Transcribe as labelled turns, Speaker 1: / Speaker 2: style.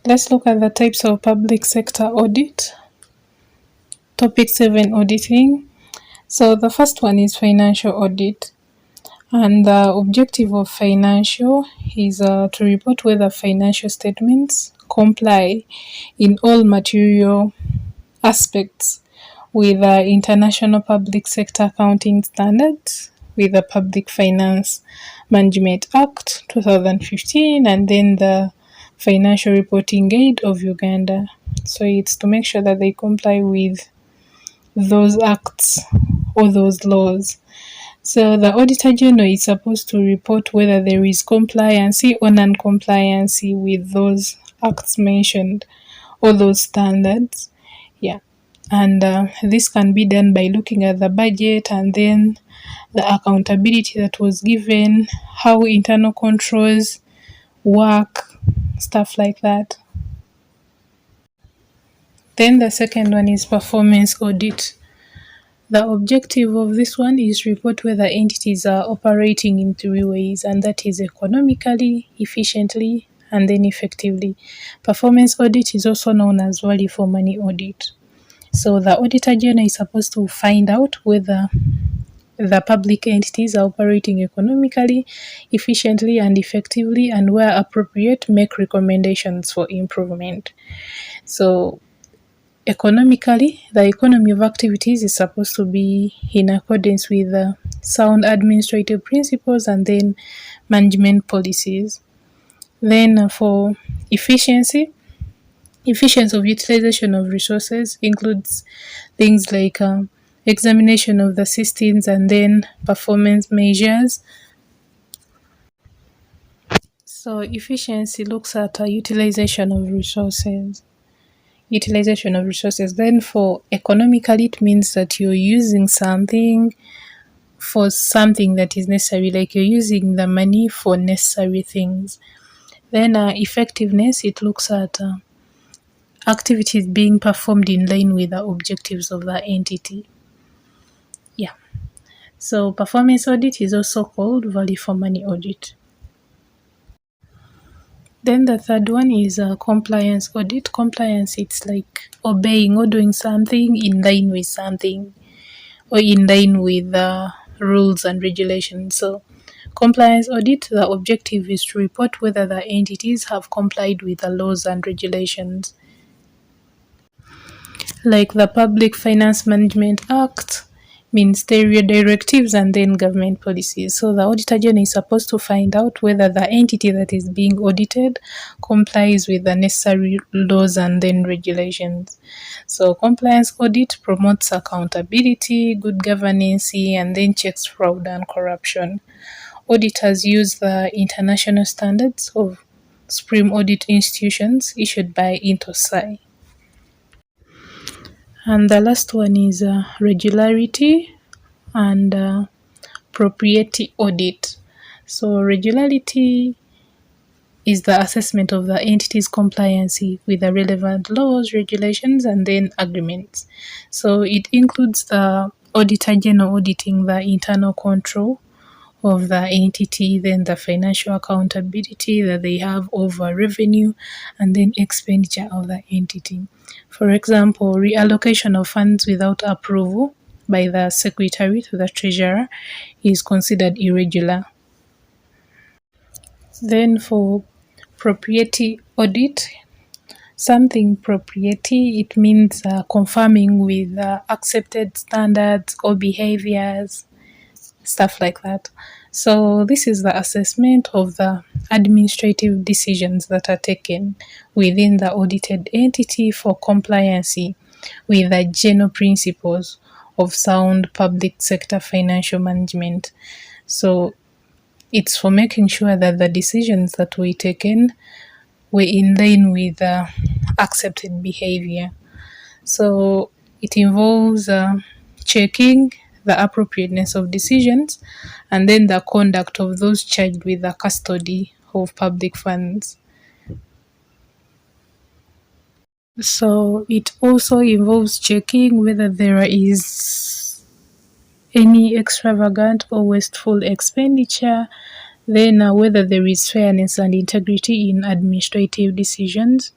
Speaker 1: Let's look at the types of public sector audit. Topic 7, auditing. So the first one is financial audit. And the objective of financial is to report whether financial statements comply in all material aspects with the International Public Sector Accounting Standards, with the Public Finance Management Act 2015, and then the Financial Reporting Aid of Uganda. So it's to make sure that they comply with those acts or those laws. So the Auditor General is supposed to report whether there is compliancy or non-compliancy with those acts mentioned or those standards. Yeah. And this can be done by looking at the budget and then the accountability that was given, how internal controls work, stuff like that. Then the second one is performance audit. The objective of this one is report whether entities are operating in three ways, and that is economically, efficiently, and then effectively. Performance audit is also known as value for money audit. So the Auditor General is supposed to find out whether the public entities are operating economically, efficiently, and effectively, and where appropriate, make recommendations for improvement. So economically, the economy of activities is supposed to be in accordance with sound administrative principles and then management policies. Then for efficiency of utilization of resources includes things like examination of the systems and then performance measures. So efficiency looks at utilization of resources. Then for economically, it means that you're using something for something that is necessary, like you're using the money for necessary things. Then effectiveness, it looks at activities being performed in line with the objectives of the entity. Yeah. So performance audit is also called value for money audit. Then the third one is compliance audit. Compliance, it's like obeying or doing something in line with something or in line with the rules and regulations. So compliance audit, the objective is to report whether the entities have complied with the laws and regulations, like the Public Finance Management Act, ministerial directives, and then government policies. So the Auditor General is supposed to find out whether the entity that is being audited complies with the necessary laws and then regulations. So compliance audit promotes accountability, good governance, and then checks fraud and corruption. Auditors use the international standards of Supreme Audit Institutions issued by INTOSAI. And the last one is regularity and propriety audit. So regularity is the assessment of the entity's compliance with the relevant laws, regulations, and then agreements. So it includes the Auditor General auditing the internal control of the entity, then the financial accountability that they have over revenue and then expenditure of the entity. For example, reallocation of funds without approval by the secretary to the treasurer is considered irregular. Then for propriety audit, something propriety, it means confirming with accepted standards or behaviors, stuff like that. So this is the assessment of the administrative decisions that are taken within the audited entity for compliance with the general principles of sound public sector financial management. So it's for making sure that the decisions that were taken were in line with accepted behavior. So it involves checking the appropriateness of decisions and then the conduct of those charged with the custody of public funds. So it also involves checking whether there is any extravagant or wasteful expenditure, Then whether there is fairness and integrity in administrative decisions.